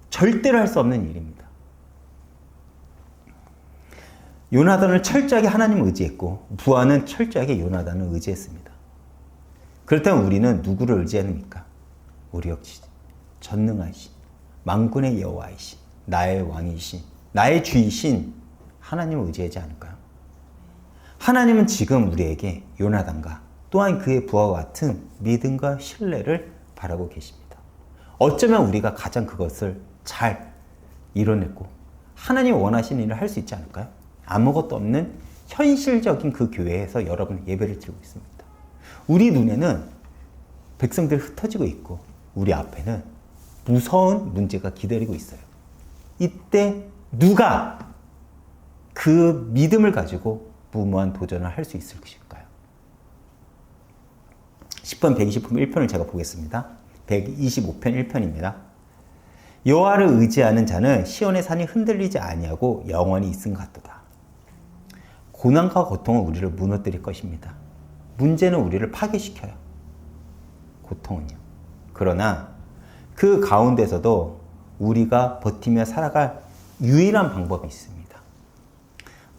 절대로 할 수 없는 일입니다. 요나단을 철저하게 하나님을 의지했고 부하는 철저하게 요나단을 의지했습니다. 그렇다면 우리는 누구를 의지합니까? 우리 역시 전능하신 만군의 여호와이신 나의 왕이신 나의 주이신 하나님을 의지하지 않을까요? 하나님은 지금 우리에게 요나단과 또한 그의 부하와 같은 믿음과 신뢰를 바라고 계십니다. 어쩌면 우리가 가장 그것을 잘 이뤄냈고 하나님이 원하시는 일을 할 수 있지 않을까요? 아무것도 없는 현실적인 그 교회에서 여러분 예배를 드리고 있습니다. 우리 눈에는 백성들이 흩어지고 있고 우리 앞에는 무서운 문제가 기다리고 있어요. 이때 누가 그 믿음을 가지고 무모한 도전을 할 수 있을 것일까요? 10편 120편 1편을 제가 보겠습니다. 125편 1편입니다. 여호와를 의지하는 자는 시온의 산이 흔들리지 아니하고 영원히 있음 같도다. 고난과 고통은 우리를 무너뜨릴 것입니다. 문제는 우리를 파괴시켜요. 고통은요. 그러나 그 가운데서도 우리가 버티며 살아갈 유일한 방법이 있습니다.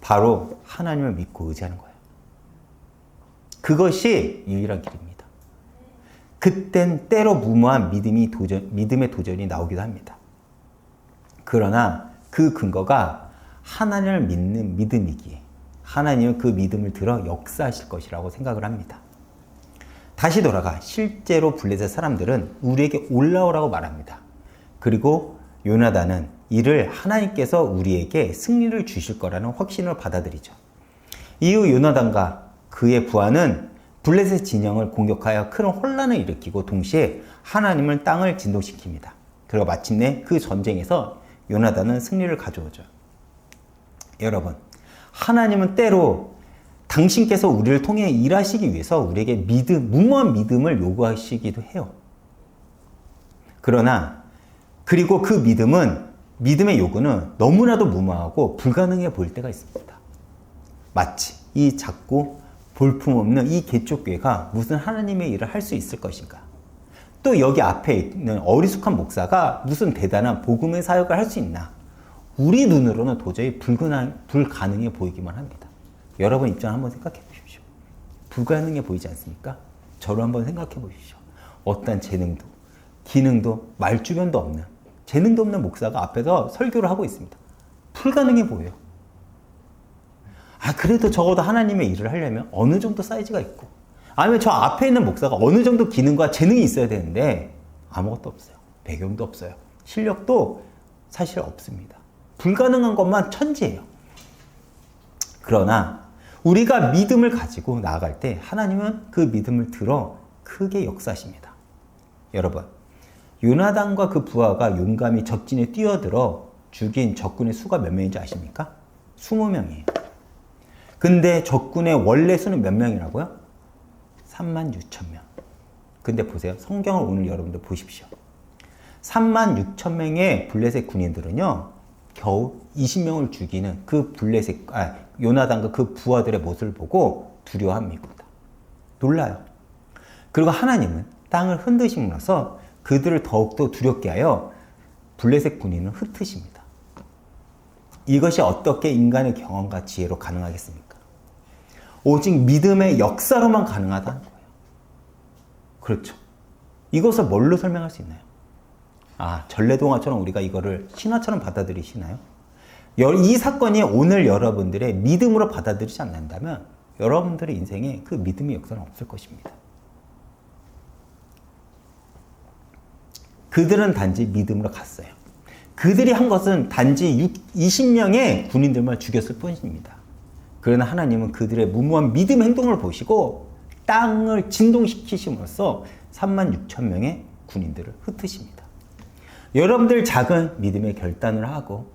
바로 하나님을 믿고 의지하는 거예요. 그것이 유일한 길입니다. 그땐 때로 무모한 믿음의 도전이 나오기도 합니다. 그러나 그 근거가 하나님을 믿는 믿음이기에 하나님은 그 믿음을 들어 역사하실 것이라고 생각을 합니다. 다시 돌아가 실제로 블레셋 사람들은 우리에게 올라오라고 말합니다. 그리고 요나단은 이를 하나님께서 우리에게 승리를 주실 거라는 확신을 받아들이죠. 이후 요나단과 그의 부하는 블레셋 진영을 공격하여 큰 혼란을 일으키고 동시에 하나님을 땅을 진동시킵니다. 그리고 마침내 그 전쟁에서 요나단은 승리를 가져오죠. 여러분, 하나님은 때로 당신께서 우리를 통해 일하시기 위해서 우리에게 무모한 믿음을 요구하시기도 해요. 그리고 그 믿음의 요구는 너무나도 무모하고 불가능해 보일 때가 있습니다. 마치 이 작고 볼품없는 이 개쪽교회가 무슨 하나님의 일을 할 수 있을 것인가? 또 여기 앞에 있는 어리숙한 목사가 무슨 대단한 복음의 사역을 할 수 있나? 우리 눈으로는 도저히 불가능해 보이기만 합니다. 여러분 입장 한번 생각해 보십시오. 불가능해 보이지 않습니까? 저를 한번 생각해 보십시오. 어떤 재능도, 기능도, 말주변도 없는, 재능도 없는 목사가 앞에서 설교를 하고 있습니다. 불가능해 보여요. 그래도 적어도 하나님의 일을 하려면 어느 정도 사이즈가 있고, 아니면 저 앞에 있는 목사가 어느 정도 기능과 재능이 있어야 되는데 아무것도 없어요. 배경도 없어요. 실력도 사실 없습니다. 불가능한 것만 천지예요. 그러나 우리가 믿음을 가지고 나아갈 때 하나님은 그 믿음을 들어 크게 역사하십니다. 여러분, 요나단과 그 부하가 용감히 적진에 뛰어들어 죽인 적군의 수가 몇 명인지 아십니까? 20명이에요. 근데 적군의 원래 수는 몇 명이라고요? 36,000명. 근데 보세요. 성경을 오늘 여러분들 보십시오. 36,000명의 블레셋 군인들은요, 겨우 20명을 죽이는 그 요나단과 그 부하들의 모습을 보고 두려워합니다. 놀라요. 그리고 하나님은 땅을 흔드심으로써 그들을 더욱더 두렵게 하여 블레셋 군인을 흩으십니다. 이것이 어떻게 인간의 경험과 지혜로 가능하겠습니까? 오직 믿음의 역사로만 가능하다는 거예요. 그렇죠. 이것을 뭘로 설명할 수 있나요? 전래동화처럼 우리가 이거를 신화처럼 받아들이시나요? 이 사건이 오늘 여러분들의 믿음으로 받아들이지 않는다면 여러분들의 인생에 그 믿음의 역사는 없을 것입니다. 그들은 단지 믿음으로 갔어요. 그들이 한 것은 단지 20명의 군인들만 죽였을 뿐입니다. 그러나 하나님은 그들의 무모한 믿음 행동을 보시고 땅을 진동시키심으로써 36,000명의 군인들을 흩으십니다. 여러분들 작은 믿음의 결단을 하고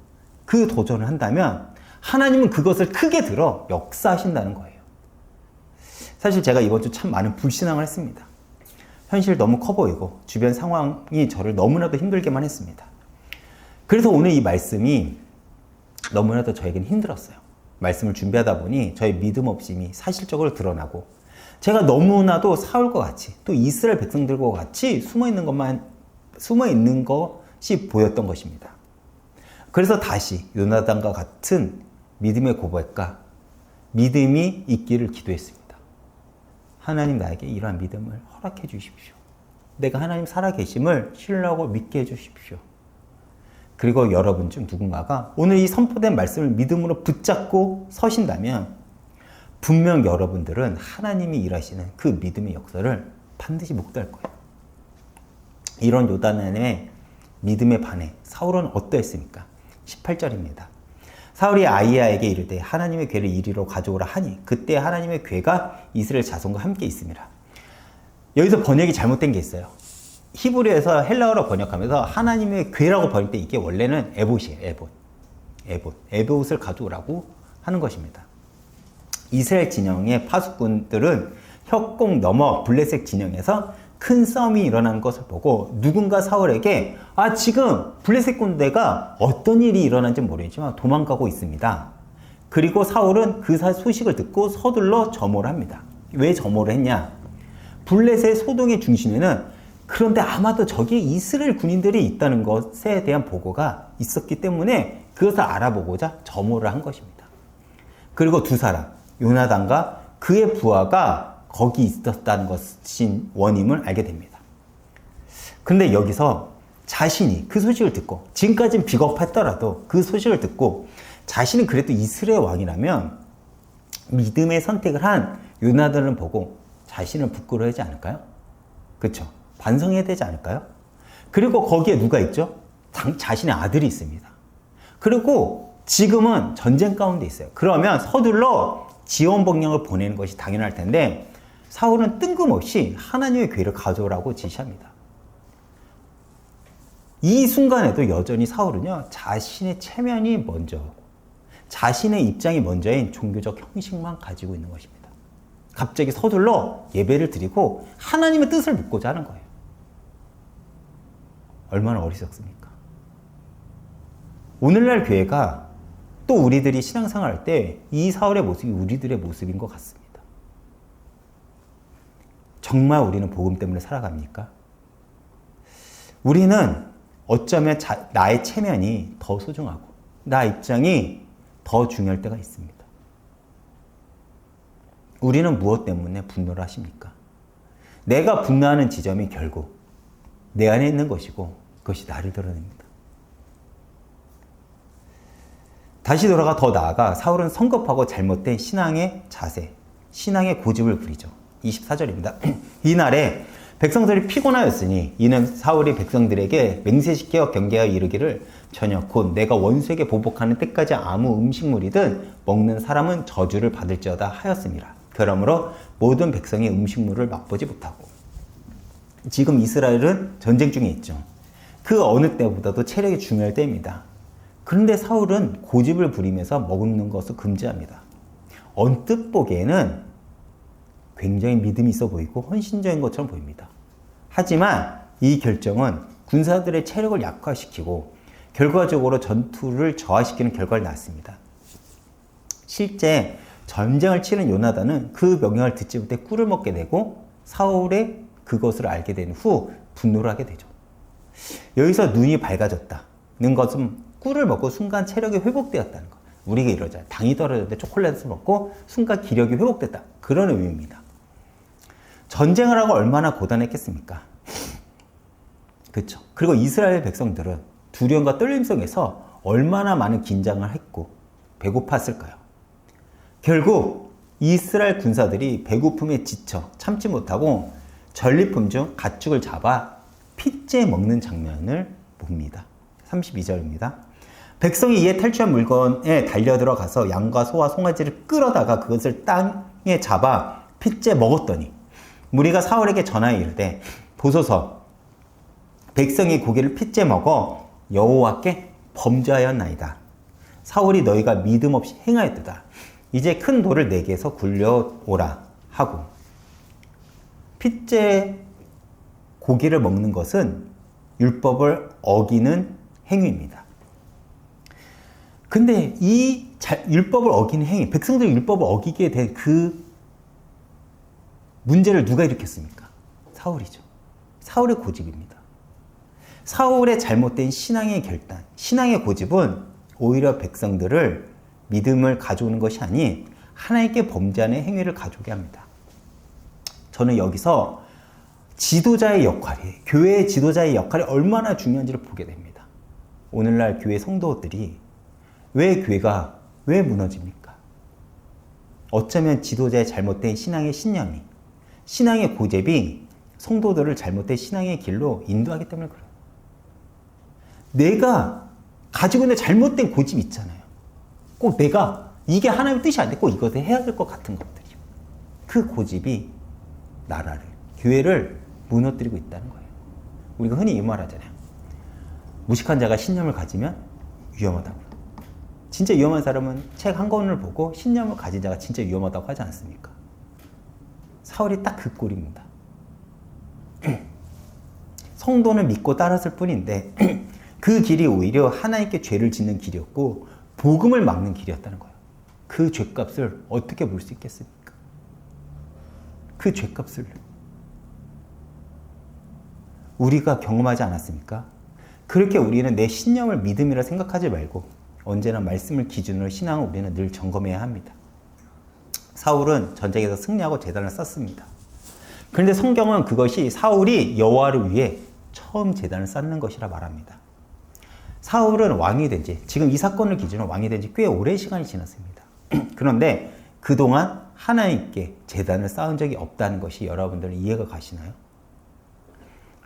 그 도전을 한다면 하나님은 그것을 크게 들어 역사하신다는 거예요. 사실 제가 이번 주 참 많은 불신앙을 했습니다. 현실 너무 커 보이고 주변 상황이 저를 너무나도 힘들게만 했습니다. 그래서 오늘 이 말씀이 너무나도 저에게는 힘들었어요. 말씀을 준비하다 보니 저의 믿음 없음이 사실적으로 드러나고 제가 너무나도 사울과 같이 또 이스라엘 백성들과 같이 숨어 있는 것이 보였던 것입니다. 그래서 다시 요나단과 같은 믿음의 고백과 믿음이 있기를 기도했습니다. 하나님 나에게 이러한 믿음을 허락해 주십시오. 내가 하나님 살아계심을 신뢰하고 믿게 해주십시오. 그리고 여러분 중 누군가가 오늘 이 선포된 말씀을 믿음으로 붙잡고 서신다면 분명 여러분들은 하나님이 일하시는 그 믿음의 역사를 반드시 목도할 거예요. 이런 요나단의 믿음에 반해 사울은 어떠했습니까? 18절입니다. 사울이 아히야에게 이르되 하나님의 궤를 이리로 가져오라 하니 그때 하나님의 궤가 이스라엘 자손과 함께 있음이라. 여기서 번역이 잘못된 게 있어요. 히브리어에서 헬라어로 번역하면서 하나님의 궤라고 번역 때 이게 원래는 에봇이에요. 에봇을 가져오라고 하는 것입니다. 이스라엘 진영의 파수꾼들은 협곡 넘어 블레셋 진영에서 큰 싸움이 일어나는 것을 보고 누군가 사울에게 지금 블레셋 군대가 어떤 일이 일어난지 모르겠지만 도망가고 있습니다. 그리고 사울은 그 소식을 듣고 서둘러 점호를 합니다. 왜 점호를 했냐? 블레셋 소동의 중심에는 그런데 아마도 저기 이스라엘 군인들이 있다는 것에 대한 보고가 있었기 때문에 그것을 알아보고자 점호를 한 것입니다. 그리고 두 사람, 요나단과 그의 부하가 거기 있었다는 것인 원인을 알게 됩니다. 그런데 여기서 자신이 그 소식을 듣고 지금까지는 비겁했더라도 그 소식을 듣고 자신은 그래도 이스라엘 왕이라면 믿음의 선택을 한 요나단을 보고 자신을 부끄러워하지 않을까요? 그렇죠? 반성해야 되지 않을까요? 그리고 거기에 누가 있죠? 자신의 아들이 있습니다. 그리고 지금은 전쟁 가운데 있어요. 그러면 서둘러 지원 병력을 보내는 것이 당연할 텐데 사울은 뜬금없이 하나님의 궤를 가져오라고 지시합니다. 이 순간에도 여전히 사울은요, 자신의 체면이 먼저, 자신의 입장이 먼저인 종교적 형식만 가지고 있는 것입니다. 갑자기 서둘러 예배를 드리고 하나님의 뜻을 묻고자 하는 거예요. 얼마나 어리석습니까? 오늘날 교회가 또 우리들이 신앙생활 할 때 이 사울의 모습이 우리들의 모습인 것 같습니다. 정말 우리는 복음 때문에 살아갑니까? 우리는 어쩌면 나의 체면이 더 소중하고 나 입장이 더 중요할 때가 있습니다. 우리는 무엇 때문에 분노를 하십니까? 내가 분노하는 지점이 결국 내 안에 있는 것이고 그것이 나를 드러냅니다. 다시 돌아가 더 나아가 사울은 성급하고 잘못된 신앙의 자세, 신앙의 고집을 부리죠. 24절입니다. 이날에 백성들이 피곤하였으니 이는 사울이 백성들에게 맹세시켜 경계하여 이르기를 저녁 곧 내가 원수에게 보복하는 때까지 아무 음식물이든 먹는 사람은 저주를 받을지어다 하였습니다. 그러므로 모든 백성이 음식물을 맛보지 못하고 지금 이스라엘은 전쟁 중에 있죠. 그 어느 때보다도 체력이 중요할 때입니다. 그런데 사울은 고집을 부리면서 먹는 것을 금지합니다. 언뜻 보기에는 굉장히 믿음이 있어 보이고 헌신적인 것처럼 보입니다. 하지만 이 결정은 군사들의 체력을 약화시키고 결과적으로 전투를 저하시키는 결과를 낳았습니다. 실제 전쟁을 치른 요나단은 그 명령을 듣지 못해 꿀을 먹게 되고 사울의 그것을 알게 된 후 분노를 하게 되죠. 여기서 눈이 밝아졌다는 것은 꿀을 먹고 순간 체력이 회복되었다는 것. 우리가 이러잖아요. 당이 떨어졌는데 초콜릿을 먹고 순간 기력이 회복됐다. 그런 의미입니다. 전쟁을 하고 얼마나 고단했겠습니까? 그렇죠. 그리고 이스라엘 백성들은 두려움과 떨림 속에서 얼마나 많은 긴장을 했고 배고팠을까요? 결국 이스라엘 군사들이 배고픔에 지쳐 참지 못하고 전리품 중 가축을 잡아 핏째 먹는 장면을 봅니다. 32절입니다. 백성이 이에 탈취한 물건에 달려들어가서 양과 소와 송아지를 끌어다가 그것을 땅에 잡아 핏째 먹었더니 무리가 사울에게 전하여 이르되 보소서 백성이 고기를 핏째 먹어 여호와께 범죄하였나이다. 사울이 너희가 믿음 없이 행하였도다. 이제 큰 돌을 내게서 굴려오라 하고 핏째 고기를 먹는 것은 율법을 어기는 행위입니다. 근데 이 율법을 어기는 행위, 백성들이 율법을 어기게 된 그 문제를 누가 일으켰습니까? 사울이죠. 사울의 고집입니다. 사울의 잘못된 신앙의 결단, 신앙의 고집은 오히려 백성들을 믿음을 가져오는 것이 아닌 하나님께 범죄하는 행위를 가져오게 합니다. 저는 여기서 지도자의 역할이, 교회의 지도자의 역할이 얼마나 중요한지를 보게 됩니다. 오늘날 교회 성도들이 왜 교회가 왜 무너집니까? 어쩌면 지도자의 잘못된 신앙의 신념이, 신앙의 고집이 성도들을 잘못된 신앙의 길로 인도하기 때문에 그래요. 내가 가지고 있는 잘못된 고집이 있잖아요. 꼭 내가 이게 하나님의 뜻이 아닌데 꼭 이것을 해야 될 것 같은 것들이요. 그 고집이 나라를, 교회를 무너뜨리고 있다는 거예요. 우리가 흔히 이 말 하잖아요. 무식한 자가 신념을 가지면 위험하다고. 진짜 위험한 사람은 책 한 권을 보고 신념을 가진 자가 진짜 위험하다고 하지 않습니까? 사울이 딱 그 꼴입니다. 성도는 믿고 따랐을 뿐인데 그 길이 오히려 하나님께 죄를 짓는 길이었고 복음을 막는 길이었다는 거예요. 그 죄값을 어떻게 물 수 있겠습니까? 그 죄값을 우리가 경험하지 않았습니까? 그렇게 우리는 내 신념을 믿음이라 생각하지 말고 언제나 말씀을 기준으로 신앙을 우리는 늘 점검해야 합니다. 사울은 전쟁에서 승리하고 제단을 쌓습니다. 그런데 성경은 그것이 사울이 여호와를 위해 처음 제단을 쌓는 것이라 말합니다. 사울은 왕이 된 지, 지금 이 사건을 기준으로 왕이 된 지 꽤 오랜 시간이 지났습니다. 그런데 그동안 하나님께 제단을 쌓은 적이 없다는 것이 여러분들은 이해가 가시나요?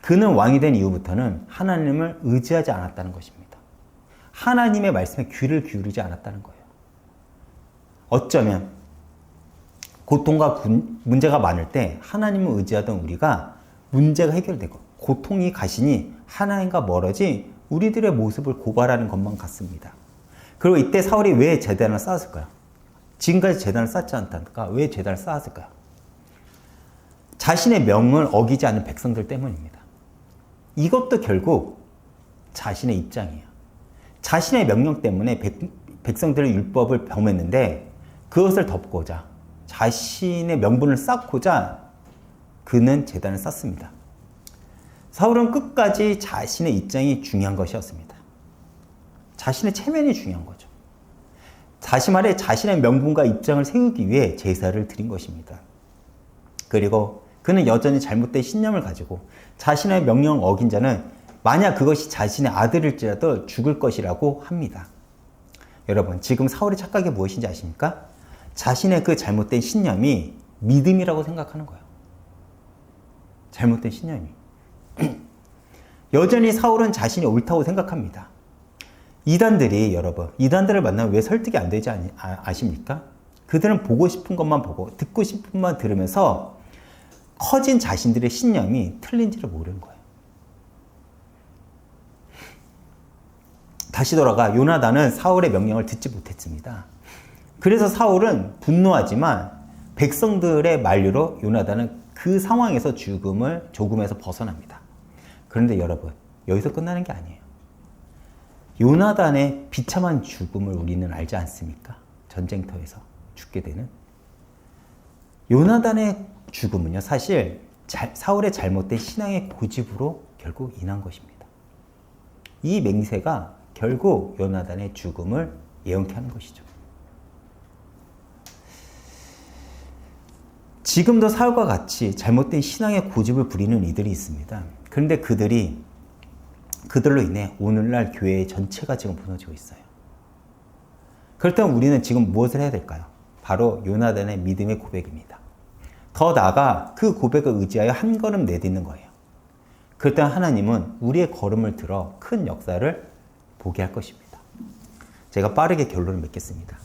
그는 왕이 된 이후부터는 하나님을 의지하지 않았다는 것입니다. 하나님의 말씀에 귀를 기울이지 않았다는 거예요. 어쩌면 고통과 문제가 많을 때 하나님을 의지하던 우리가 문제가 해결되고 고통이 가시니 하나님과 멀어진 우리들의 모습을 고발하는 것만 같습니다. 그리고 이때 사울이 왜 제단을 쌓았을까요? 지금까지 제단을 쌓지 않다니까 왜 제단을 쌓았을까요? 자신의 명을 어기지 않는 백성들 때문입니다. 이것도 결국 자신의 입장이에요. 자신의 명령 때문에 백성들의 율법을 범했는데 그것을 덮고자 자신의 명분을 쌓고자 그는 제단을 쌓습니다. 사울은 끝까지 자신의 입장이 중요한 것이었습니다. 자신의 체면이 중요한 거죠. 다시 말해 자신의 명분과 입장을 세우기 위해 제사를 드린 것입니다. 그리고 그는 여전히 잘못된 신념을 가지고 자신의 명령을 어긴 자는 만약 그것이 자신의 아들일지라도 죽을 것이라고 합니다. 여러분, 지금 사울의 착각이 무엇인지 아십니까? 자신의 그 잘못된 신념이 믿음이라고 생각하는 거예요. 잘못된 신념이. 여전히 사울은 자신이 옳다고 생각합니다. 이단들이 여러분, 이단들을 만나면 왜 설득이 안 되지 아십니까? 그들은 보고 싶은 것만 보고 듣고 싶은 것만 들으면서 커진 자신들의 신념이 틀린지를 모르는 거예요. 다시 돌아가 요나단은 사울의 명령을 듣지 못했습니다. 그래서 사울은 분노하지만 백성들의 만류로 요나단은 그 상황에서 조금에서 벗어납니다. 그런데 여러분, 여기서 끝나는 게 아니에요. 요나단의 비참한 죽음을 우리는 알지 않습니까? 전쟁터에서 죽게 되는. 요나단의 죽음은요, 사실 사울의 잘못된 신앙의 고집으로 결국 인한 것입니다. 이 맹세가 결국 요나단의 죽음을 예언케 하는 것이죠. 지금도 사울과 같이 잘못된 신앙의 고집을 부리는 이들이 있습니다. 그런데 그들로 인해 오늘날 교회 전체가 지금 무너지고 있어요. 그렇다면 우리는 지금 무엇을 해야 될까요? 바로 요나단의 믿음의 고백입니다. 더 나아가 그 고백을 의지하여 한 걸음 내딛는 거예요. 그렇다면 하나님은 우리의 걸음을 들어 큰 역사를 보게 할 것입니다. 제가 빠르게 결론을 맺겠습니다.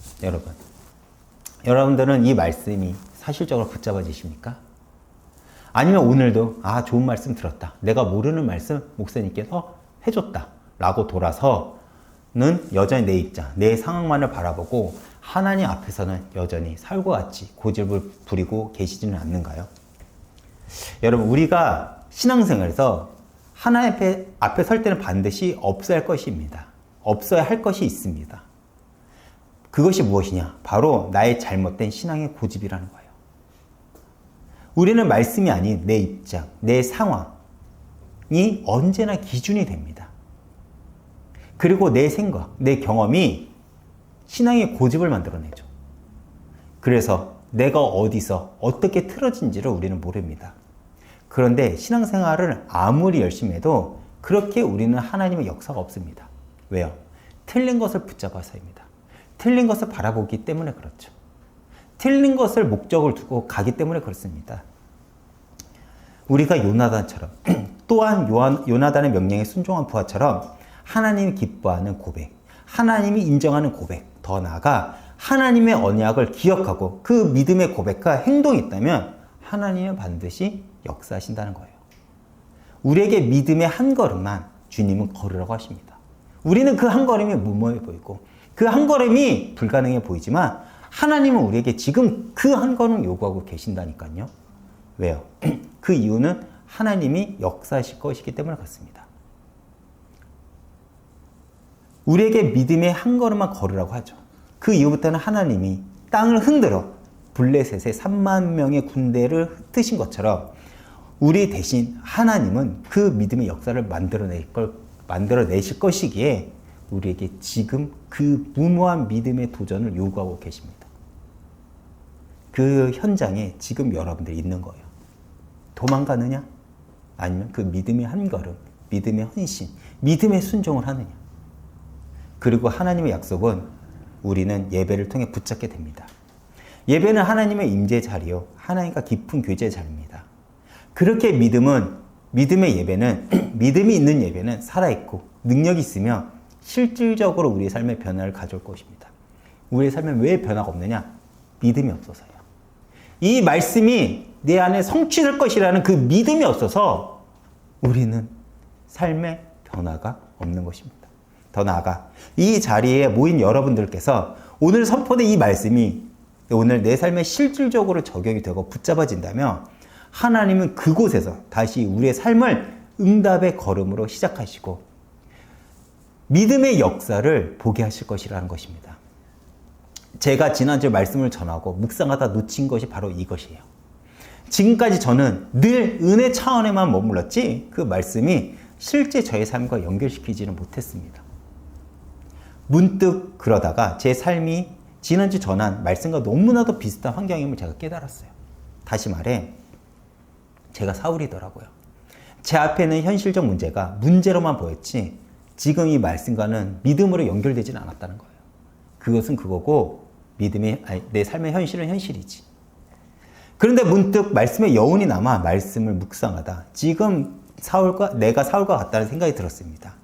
여러분들은 이 말씀이 사실적으로 붙잡아지십니까? 아니면 오늘도 좋은 말씀 들었다. 내가 모르는 말씀 목사님께서 해줬다. 라고 돌아서는 여전히 내 입장, 내 상황만을 바라보고 하나님 앞에서는 여전히 사울과 같이 고집을 부리고 계시지는 않는가요? 여러분, 우리가 신앙생활에서 하나님 앞에 설 때는 반드시 없어야 할 것입니다. 없어야 할 것이 있습니다. 그것이 무엇이냐? 바로 나의 잘못된 신앙의 고집이라는 거예요. 우리는 말씀이 아닌 내 입장, 내 상황이 언제나 기준이 됩니다. 그리고 내 생각, 내 경험이 신앙의 고집을 만들어내죠. 그래서 내가 어디서 어떻게 틀어진지를 우리는 모릅니다. 그런데 신앙생활을 아무리 열심히 해도 그렇게 우리는 하나님의 역사가 없습니다. 왜요? 틀린 것을 붙잡아서입니다. 틀린 것을 바라보기 때문에 그렇죠. 틀린 것을 목적을 두고 가기 때문에 그렇습니다. 우리가 요나단처럼 또한 요나단의 명령에 순종한 부하처럼 하나님이 기뻐하는 고백, 하나님이 인정하는 고백, 더 나아가 하나님의 언약을 기억하고 그 믿음의 고백과 행동이 있다면 하나님은 반드시 역사하신다는 거예요. 우리에게 믿음의 한 걸음만 주님은 걸으라고 하십니다. 우리는 그 한 걸음이 무모해 보이고 그 한 걸음이 불가능해 보이지만 하나님은 우리에게 지금 그 한 걸음 요구하고 계신다니까요. 왜요? 그 이유는 하나님이 역사하실 것이기 때문에 그렇습니다. 우리에게 믿음의 한 걸음만 걸으라고 하죠. 그 이후부터는 하나님이 땅을 흔들어 블레셋의 3만 명의 군대를 흩으신 것처럼 우리 대신 하나님은 그 믿음의 역사를 만들어내실 것이기에 우리에게 지금 그 무모한 믿음의 도전을 요구하고 계십니다. 그 현장에 지금 여러분들이 있는 거예요. 도망가느냐? 아니면 그 믿음의 한 걸음, 믿음의 헌신, 믿음의 순종을 하느냐? 그리고 하나님의 약속은 우리는 예배를 통해 붙잡게 됩니다. 예배는 하나님의 임재 자리요, 하나님과 깊은 교제 자리입니다. 그렇게 믿음의 예배는, 믿음이 있는 예배는 살아있고 능력이 있으며 실질적으로 우리의 삶에 변화를 가져올 것입니다. 우리의 삶에 왜 변화가 없느냐? 믿음이 없어서요. 이 말씀이 내 안에 성취될 것이라는 그 믿음이 없어서 우리는 삶에 변화가 없는 것입니다. 더 나아가 이 자리에 모인 여러분들께서 오늘 선포된 이 말씀이 오늘 내 삶에 실질적으로 적용이 되고 붙잡아진다면 하나님은 그곳에서 다시 우리의 삶을 응답의 걸음으로 시작하시고 믿음의 역사를 보게 하실 것이라는 것입니다. 제가 지난주에 말씀을 전하고 묵상하다 놓친 것이 바로 이것이에요. 지금까지 저는 늘 은혜 차원에만 머물렀지 그 말씀이 실제 저의 삶과 연결시키지는 못했습니다. 문득 그러다가 제 삶이 지난주 전한 말씀과 너무나도 비슷한 환경임을 제가 깨달았어요. 다시 말해 제가 사울이더라고요. 제 앞에는 현실적 문제가 문제로만 보였지 지금 이 말씀과는 믿음으로 연결되지는 않았다는 거예요. 그것은 그거고 내 삶의 현실은 현실이지. 그런데 문득 말씀의 여운이 남아 말씀을 묵상하다 지금 내가 사울과 같다는 생각이 들었습니다.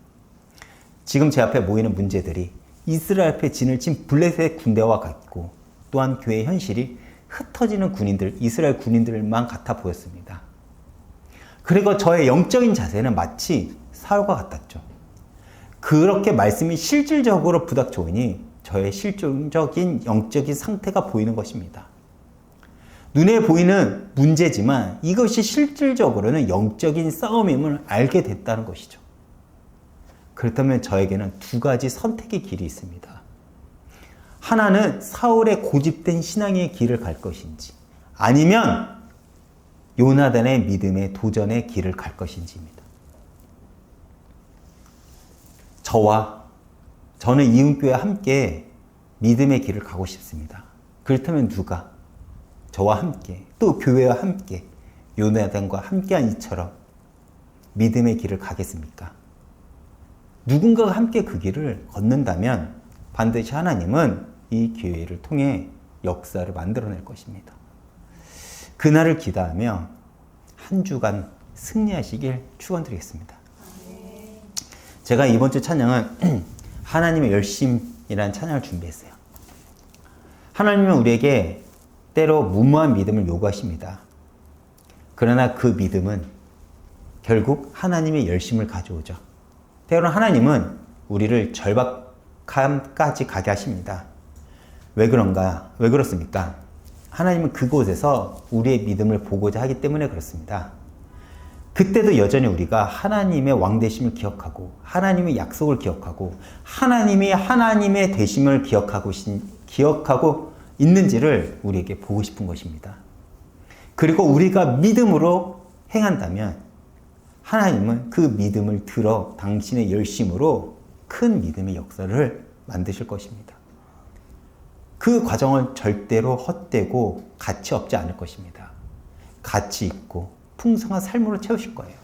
지금 제 앞에 모이는 문제들이 이스라엘 앞에 진을 친 블레셋 군대와 같고 또한 교회의 현실이 흩어지는 이스라엘 군인들만 같아 보였습니다. 그리고 저의 영적인 자세는 마치 사울과 같았죠. 그렇게 말씀이 실질적으로 부닥쳐오니 저의 실존적인 영적인 상태가 보이는 것입니다. 눈에 보이는 문제지만 이것이 실질적으로는 영적인 싸움임을 알게 됐다는 것이죠. 그렇다면 저에게는 두 가지 선택의 길이 있습니다. 하나는 사울의 고집된 신앙의 길을 갈 것인지 아니면 요나단의 믿음의 도전의 길을 갈 것인지입니다. 저는 이은교회와 함께 믿음의 길을 가고 싶습니다. 그렇다면 누가 저와 함께 또 교회와 함께 요나단과 함께한 이처럼 믿음의 길을 가겠습니까? 누군가가 함께 그 길을 걷는다면 반드시 하나님은 이 기회를 통해 역사를 만들어낼 것입니다. 그날을 기대하며 한 주간 승리하시길 축원드리겠습니다. 제가 이번 주 찬양은 하나님의 열심이라는 찬양을 준비했어요. 하나님은 우리에게 때로 무모한 믿음을 요구하십니다. 그러나 그 믿음은 결국 하나님의 열심을 가져오죠. 때로는 하나님은 우리를 절박함까지 가게 하십니다. 왜 그렇습니까? 하나님은 그곳에서 우리의 믿음을 보고자 하기 때문에 그렇습니다. 그때도 여전히 우리가 하나님의 왕되심을 기억하고 하나님의 약속을 기억하고 하나님의 되심을 기억하고 있는지를 우리에게 보고 싶은 것입니다. 그리고 우리가 믿음으로 행한다면 하나님은 그 믿음을 들어 당신의 열심으로 큰 믿음의 역사를 만드실 것입니다. 그 과정은 절대로 헛되고 가치 없지 않을 것입니다. 가치 있고 풍성한 삶으로 채우실 거예요.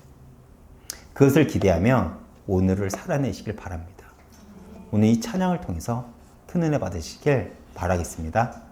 그것을 기대하며 오늘을 살아내시길 바랍니다. 오늘 이 찬양을 통해서 큰 은혜 받으시길 바라겠습니다.